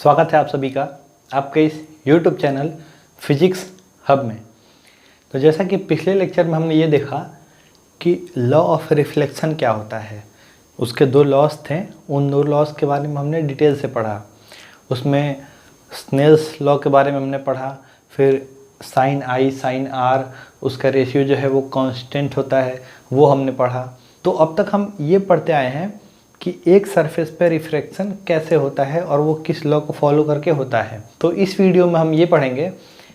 स्वागत है आप सभी का आपके इस YouTube चैनल फिजिक्स हब में। तो जैसा कि पिछले लेक्चर में हमने ये देखा कि लॉ ऑफ रिफ्लेक्शन क्या होता है, उसके दो लॉस थे। उन दो लॉस के बारे में हमने डिटेल से पढ़ा। उसमें स्नेल्स लॉ के बारे में हमने पढ़ा, फिर साइन आई साइन आर उसका रेशियो जो है वो कांस्टेंट होता है, वो हमने पढ़ा। तो अब तक हम ये पढ़ते आए हैं कि एक सरफेस पे रिफ्रैक्शन कैसे होता है और वो किस लॉ को फॉलो करके होता है। तो इस वीडियो में हम ये पढ़ेंगे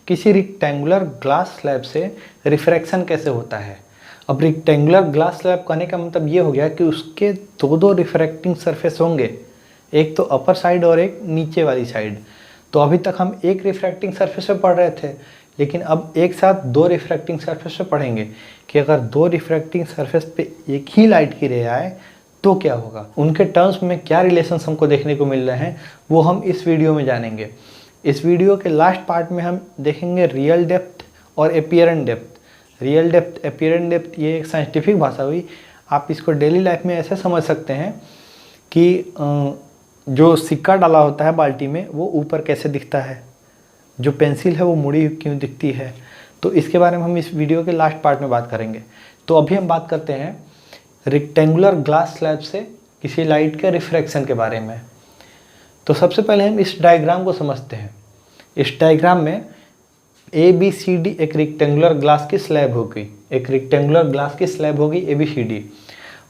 किसी रेक्टेंगुलर ग्लास स्लैब से रिफ्रैक्शन कैसे होता है। अब रेक्टेंगुलर ग्लास स्लैब कहने का मतलब ये हो गया कि उसके दो रिफ्रैक्टिंग सरफेस होंगे, एक तो अपर साइड और एक नीचे वाली साइड। तो अभी तक हम एक रिफ्रैक्टिंग सरफेस पे पढ़ रहे थे, लेकिन अब एक साथ दो रिफ्रैक्टिंग सरफेस पे पढ़ेंगे कि अगर दो रिफ्रैक्टिंग सरफेस पे एक ही लाइट की रे आए तो क्या होगा, उनके टर्म्स में क्या रिलेशंस हमको देखने को मिल रहे हैं, वो हम इस वीडियो में जानेंगे। इस वीडियो के लास्ट पार्ट में हम देखेंगे रियल डेप्थ और अपीयरेंट डेप्थ। रियल डेप्थ, अपीयरेंट डेप्थ ये एक साइंटिफिक भाषा हुई। आप इसको डेली लाइफ में ऐसे समझ सकते हैं कि जो सिक्का डाला होता है बाल्टी में वो ऊपर कैसे दिखता है, जो पेंसिल है वो मुड़ी क्यों दिखती है। तो इसके बारे में हम इस वीडियो के लास्ट पार्ट में बात करेंगे। तो अभी हम बात करते हैं रेक्टेंगुलर ग्लास स्लैब से किसी लाइट के रिफ्रैक्शन के बारे में। तो सबसे पहले हम इस डायग्राम को समझते हैं। इस डायग्राम में ए बी सी डी एक रेक्टेंगुलर ग्लास की स्लैब होगी, एक रेक्टेंगुलर ग्लास की स्लैब होगी ए बी सी डी।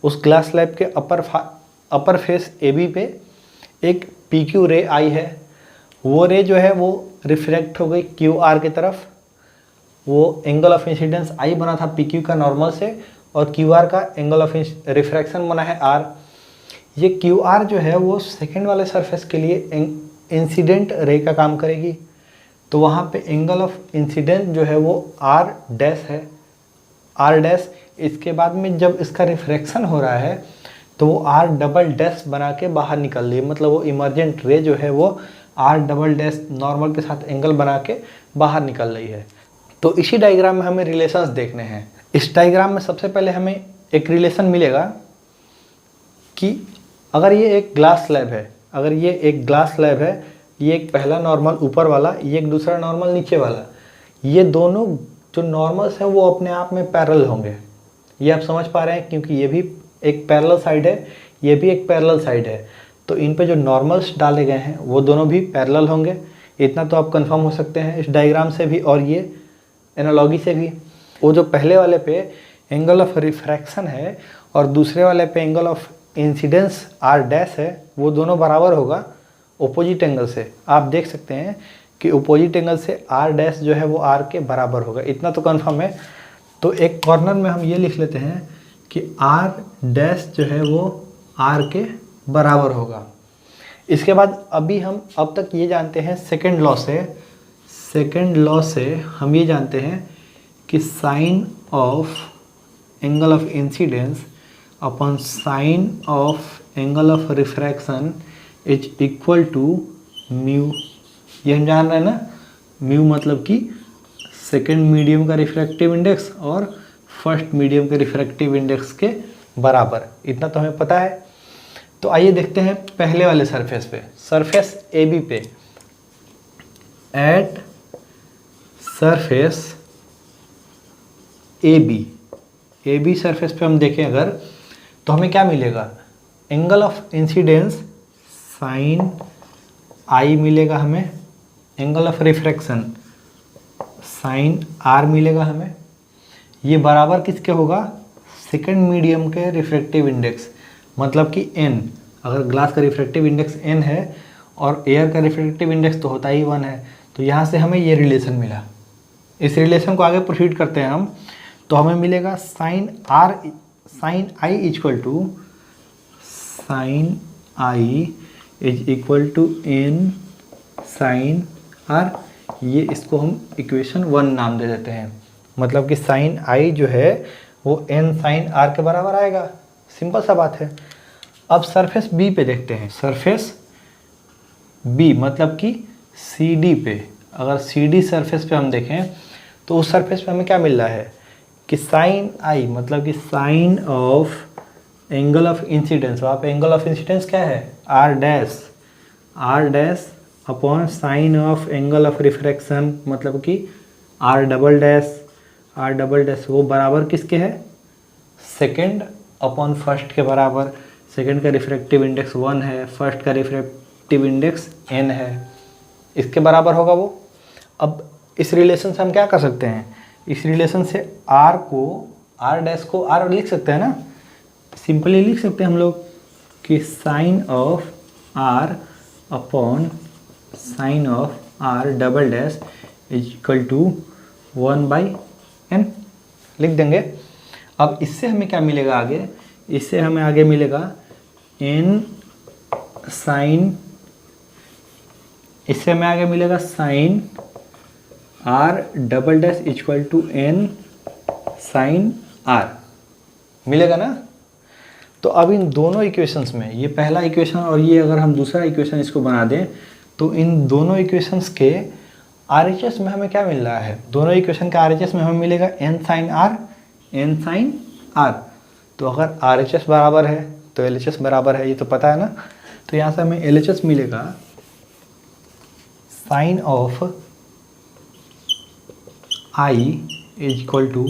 उस ग्लास स्लैब के अपर फेस ए बी पे एक पी क्यू रे आई है। वो रे जो है वो रिफ्रैक्ट हो गई क्यू आर की तरफ। वो एंगल ऑफ इंसिडेंस आई बना था पी क्यू का नॉर्मल से, और क्यू आर का एंगल ऑफ रिफ्रैक्शन बना है आर। ये क्यू आर जो है वो सेकेंड वाले सरफेस के लिए इंसिडेंट रे का काम करेगी। तो वहाँ पे एंगल ऑफ इंसिडेंट जो है वो आर डैश है, आर डैश। इसके बाद में जब इसका रिफ्रैक्शन हो रहा है तो वो आर डबल डैश बना के बाहर निकल रही है, मतलब वो इमर्जेंट रे जो है वो आर डबल डैश नॉर्मल के साथ एंगल बना के बाहर निकल रही है। तो इसी डायग्राम में हमें रिलेशंस देखने हैं। इस डायग्राम में सबसे पहले हमें एक रिलेशन मिलेगा कि अगर ये एक ग्लास स्लैब है, अगर ये एक ग्लास स्लैब है, ये एक पहला नॉर्मल ऊपर वाला, ये एक दूसरा नॉर्मल नीचे वाला, ये दोनों जो नॉर्मल्स हैं वो अपने आप में पैरेलल होंगे। ये आप समझ पा रहे हैं क्योंकि ये भी एक पैरेलल साइड है, ये भी एक पैरेलल साइड है। तो इन पे जो नॉर्मल्स डाले गए हैं वो दोनों भी पैरेलल होंगे। इतना तो आप कंफर्म हो सकते हैं इस डायग्राम से भी और ये एनालॉजी से भी। वो जो पहले वाले पे एंगल ऑफ रिफ्रैक्शन है और दूसरे वाले पे angle of incidence r dash है, वो दोनों बराबर होगा ओपोजिट एंगल से। आप देख सकते हैं कि ओपोजिट एंगल से आर डैश जो है वो आर के बराबर होगा, इतना तो कंफर्म है। तो एक कॉर्नर में हम ये लिख लेते हैं कि आर डैश जो है वो आर के बराबर होगा। इसके बाद अभी हम अब तक ये जानते हैं सेकेंड लॉ से हम ये जानते हैं कि sine of angle of incidence upon sine of angle of refraction is equal to mu. ये हम जान रहे हैं ना, म्यू मतलब कि सेकेंड मीडियम का रिफ्रैक्टिव इंडेक्स और फर्स्ट मीडियम के रिफ्रैक्टिव इंडेक्स के बराबर, इतना तो हमें पता है। तो आइए देखते हैं पहले वाले सरफेस पे, सरफेस ए बी पे। At surface A B surface पे हम देखें अगर, तो हमें क्या मिलेगा, angle of incidence sine i मिलेगा हमें, angle of refraction sine r मिलेगा हमें। ये बराबर किसके होगा, सेकेंड मीडियम के रिफ्रैक्टिव इंडेक्स, मतलब कि n। अगर ग्लास का रिफ्रैक्टिव इंडेक्स n है और एयर का रिफ्रैक्टिव इंडेक्स तो होता ही 1 है, तो यहाँ से हमें ये रिलेशन मिला। इस रिलेशन को आगे प्रोसीड करते हैं हम, तो हमें मिलेगा sine i equal to sine i is equal to n sine r. ये इसको हम इक्वेशन 1 नाम दे देते हैं, मतलब कि साइन आई जो है वो एन साइन आर के बराबर आएगा। सिंपल सा बात है। अब सरफेस बी पे देखते हैं। सरफेस बी मतलब कि सी डी पे, अगर सी डी सरफेस पे हम देखें तो उस सरफेस पे हमें क्या मिल रहा है कि साइन आई मतलब कि sine of angle of incidence. वहाँ पे एंगल ऑफ इंसिडेंस क्या है, r dash upon sine of angle of refraction, मतलब कि आर डबल डैश वो बराबर किसके है, सेकेंड अपॉन फर्स्ट के बराबर। सेकेंड का रिफ्रैक्टिव इंडेक्स 1 है, फर्स्ट का रिफ्रैक्टिव इंडेक्स n है, इसके बराबर होगा वो। अब इस रिलेशन से हम क्या कर सकते हैं, इस रिलेशन से r डैश को r लिख सकते हैं ना, सिंपली लिख सकते हैं हम लोग कि sine of r upon sine of r double dash is equal to 1/n लिख देंगे। अब इससे हमें क्या मिलेगा आगे, इससे हमें आगे मिलेगा n साइन, इससे हमें आगे मिलेगा sine r double dash equal to n sine r मिलेगा ना। तो अब इन दोनों इक्वेशंस में, ये पहला इक्वेशन और ये अगर हम दूसरा इक्वेशन इसको बना दें, तो इन दोनों इक्वेशंस के RHS में हमें क्या मिल रहा है, दोनों इक्वेशन के RHS में हमें मिलेगा n साइन r। तो अगर RHS बराबर है तो LHS बराबर है, ये तो पता है ना। तो यहाँ से हमें LHS मिलेगा sine of i is equal to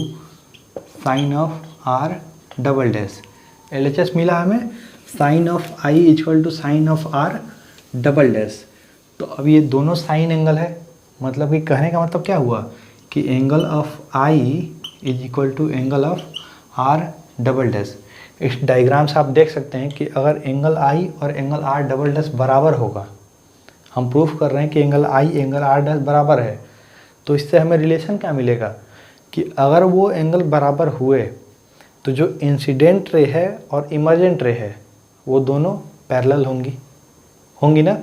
sine of r double dash. LHS मिला हमें sine of i is equal to sine of r double dash. तो अब ये दोनों साइन एंगल है, मतलब कि कहने का मतलब क्या हुआ कि angle of i is equal to angle of r double dash. इस डायग्राम से आप देख सकते हैं कि अगर एंगल i और एंगल r डबल डैश बराबर होगा, हम प्रूफ कर रहे हैं कि angle i angle r dash बराबर है, तो इससे हमें रिलेशन क्या मिलेगा कि अगर वो एंगल बराबर हुए तो जो इंसिडेंट रे है और इमर्जेंट रे है वो दोनों पैरेलल होंगी ना।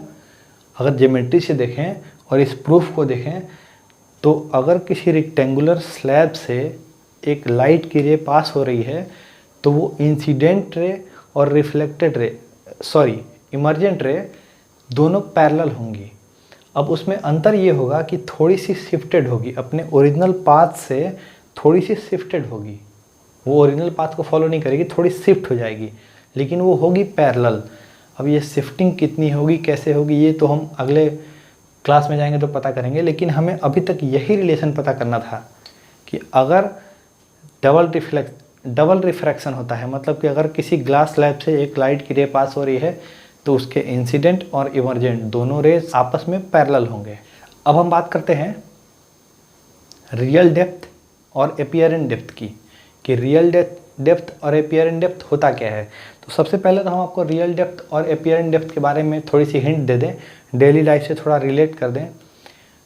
अगर ज्योमेट्री से देखें और इस प्रूफ को देखें तो अगर किसी रेक्टेंगुलर स्लैब से एक लाइट की रे पास हो रही है तो वो इंसिडेंट रे और इमर्जेंट रे दोनों पैरेलल होंगी। अब उसमें अंतर ये होगा कि थोड़ी सी शिफ्टेड होगी, अपने ओरिजिनल पाथ से थोड़ी सी शिफ्टेड होगी, वो ओरिजिनल पाथ को फॉलो नहीं करेगी, थोड़ी शिफ्ट हो जाएगी, लेकिन वो होगी पैरेलल। अब ये शिफ्टिंग कितनी होगी, कैसे होगी, ये तो हम अगले क्लास में जाएंगे तो पता करेंगे, लेकिन हमें अभी तक यही रिलेशन पता करना था कि अगर डबल रिफ्रैक्शन होता है, मतलब कि अगर किसी ग्लास स्लैब से एक लाइट की रे पास हो रही है तो उसके इंसिडेंट और इमर्जेंट दोनों रेज आपस में पैरेलल होंगे। अब हम बात करते हैं रियल डेप्थ और एपियरेंट डेप्थ की, कि रियल डेप्थ और एपियरेंट डेप्थ होता क्या है। तो सबसे पहले तो हम आपको रियल डेप्थ और एपियरेंट डेप्थ के बारे में थोड़ी सी हिंट दे दें, डेली लाइफ से थोड़ा रिलेट कर दें।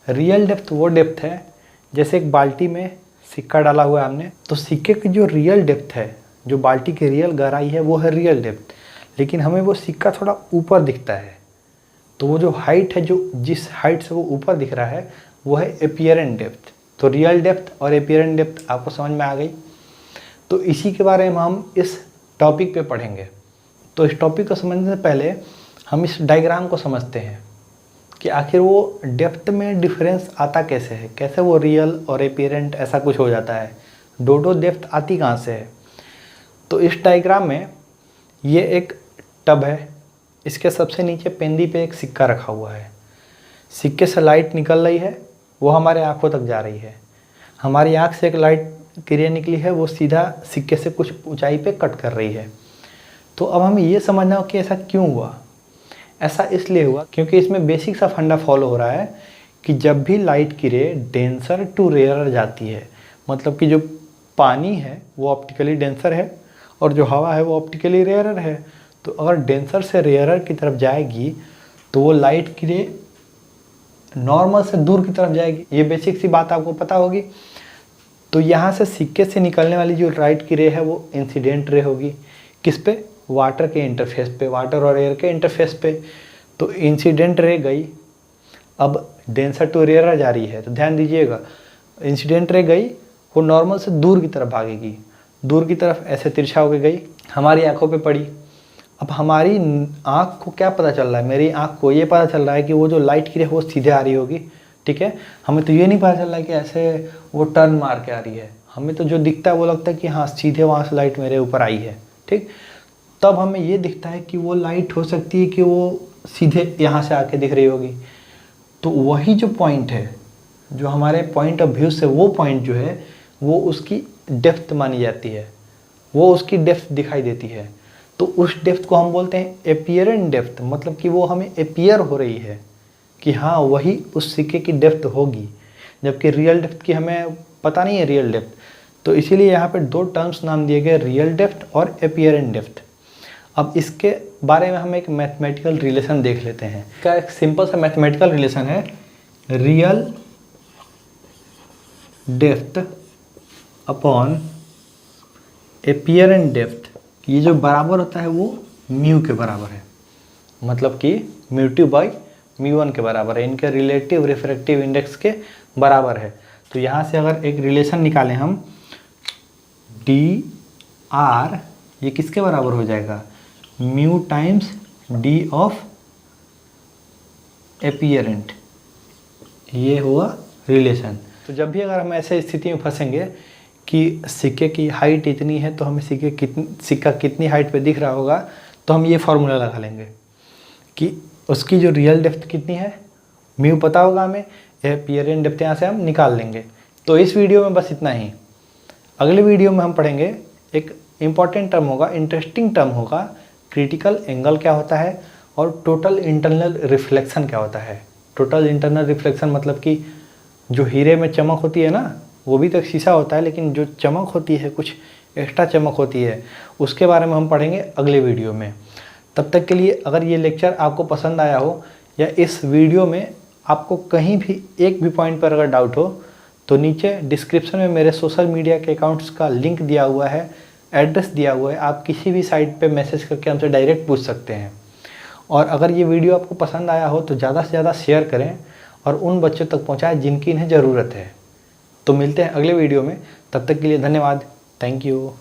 रियल डेप्थ वो डेप्थ है जैसे एक बाल्टी में सिक्का डाला हुआ है हमने, तो सिक्के की जो रियल डेप्थ है, जो बाल्टी की रियल गहराई है, वो है रियल डेप्थ, लेकिन हमें वो सिक्का थोड़ा ऊपर दिखता है, तो वो जो हाइट है, जो जिस हाइट से वो ऊपर दिख रहा है, वो है एपियरेंट डेप्थ। तो रियल डेप्थ और एपियरेंट डेप्थ आपको समझ में आ गई। तो इसी के बारे में हम इस टॉपिक पे पढ़ेंगे। तो इस टॉपिक को समझने से पहले हम इस डायग्राम को समझते हैं कि आखिर वो डेप्थ में डिफरेंस आता कैसे है, कैसे वो रियल और एपियरेंट ऐसा कुछ हो जाता है, दो डेप्थ आती कहाँ से है। तो इस डायग्राम में ये एक टब है, इसके सबसे नीचे पेंदी पे एक सिक्का रखा हुआ है, सिक्के से लाइट निकल रही है, वो हमारे आँखों तक जा रही है, हमारी आँख से एक लाइट किरण निकली है, वो सीधा सिक्के से कुछ ऊंचाई पे कट कर रही है। तो अब हमें ये समझना हो कि ऐसा क्यों हुआ। ऐसा इसलिए हुआ क्योंकि इसमें बेसिक सा फंडा फॉलो हो रहा है कि जब भी लाइट की रे डेंसर टू रेयरर जाती है, मतलब कि जो पानी है वो ऑप्टिकली डेंसर है और जो हवा है वो ऑप्टिकली रेयरर है, तो अगर डेंसर से रेयरर की तरफ जाएगी तो वो लाइट की रे नॉर्मल से दूर की तरफ जाएगी। ये बेसिक सी बात आपको पता होगी। तो यहाँ से सिक्के से निकलने वाली जो लाइट की रे है वो इंसिडेंट रे होगी, किस पे, वाटर के इंटरफेस पे, वाटर और एयर के इंटरफेस पे। तो इंसिडेंट रे गई, अब डेंसर टू रेयरर जा रही है, तो ध्यान दीजिएगा, इंसिडेंट रे गई, वो नॉर्मल से दूर की तरफ भागेगी, दूर की तरफ ऐसे तिरछा होकर गई, हमारी आंखों पे पड़ी। अब हमारी आँख को क्या पता चल रहा है, मेरी आँख को ये पता चल रहा है कि वो जो लाइट की रे वो सीधे आ रही होगी, ठीक है। हमें तो ये नहीं पता चल रहा है कि ऐसे वो टर्न मार के आ रही है, हमें तो जो दिखता है वो लगता है कि हाँ सीधे वहाँ से लाइट मेरे ऊपर आई है, ठीक। तब हमें ये दिखता है कि वो लाइट हो सकती है कि वो सीधे यहाँ से आके दिख रही होगी। तो वही जो पॉइंट है, जो हमारे पॉइंट ऑफ व्यू से वो पॉइंट जो है वो उसकी डेप्थ मानी जाती है, वो उसकी डेप्थ दिखाई देती है। तो उस डेप्थ को हम बोलते हैं एपियरेंट डेप्थ, मतलब कि वो हमें एपियर हो रही है कि हाँ वही उस सिक्के की डेप्थ होगी, जबकि रियल डेप्थ की हमें पता नहीं है रियल डेप्थ। तो इसीलिए यहाँ पे दो टर्म्स नाम दिए गए, रियल डेप्थ और एपियरेंट डेप्थ। अब इसके बारे में हम एक मैथमेटिकल रिलेशन देख लेते हैं। इसका एक सिंपल सा मैथमेटिकल रिलेशन है, real depth upon apparent depth, ये जो बराबर होता है वो म्यू के बराबर है, मतलब कि μ2/μ1 के बराबर है, इनके रिलेटिव रिफ्रैक्टिव इंडेक्स के बराबर है। तो यहाँ से अगर एक रिलेशन निकालें हम, डी आर ये किसके बराबर हो जाएगा, mu times D of apparent, ये हुआ रिलेशन। तो जब भी अगर हम ऐसे स्थिति में फंसेंगे कि सिक्के की हाइट इतनी है तो हमें सिक्का कितनी हाइट पे दिख रहा होगा, तो हम ये फार्मूला लगा लेंगे कि उसकी जो रियल डेप्थ कितनी है, म्यू पता होगा हमें, एपियरेंट डेप्थ यहाँ से हम निकाल लेंगे। तो इस वीडियो में बस इतना ही। अगले वीडियो में हम पढ़ेंगे, एक इम्पॉर्टेंट टर्म होगा, इंटरेस्टिंग टर्म होगा, क्रिटिकल एंगल क्या होता है और टोटल इंटरनल रिफ्लेक्शन क्या होता है। टोटल इंटरनल रिफ्लेक्शन मतलब कि जो हीरे में चमक होती है ना, वो भी तो एक शीशा होता है, लेकिन जो चमक होती है, कुछ एक्स्ट्रा चमक होती है, उसके बारे में हम पढ़ेंगे अगले वीडियो में। तब तक के लिए अगर ये लेक्चर आपको पसंद आया हो या इस वीडियो में आपको कहीं भी एक भी पॉइंट पर अगर डाउट हो, तो नीचे डिस्क्रिप्शन में मेरे सोशल मीडिया के अकाउंट्स का लिंक दिया हुआ है, एड्रेस दिया हुआ है, आप किसी भी साइट पे मैसेज करके हमसे डायरेक्ट पूछ सकते हैं। और अगर ये वीडियो आपको पसंद आया हो तो ज़्यादा से ज़्यादा शेयर करें और उन बच्चों तक पहुँचाएं जिनकी इन्हें ज़रूरत है। तो मिलते हैं अगले वीडियो में, तब तक के लिए धन्यवाद, थैंक यू।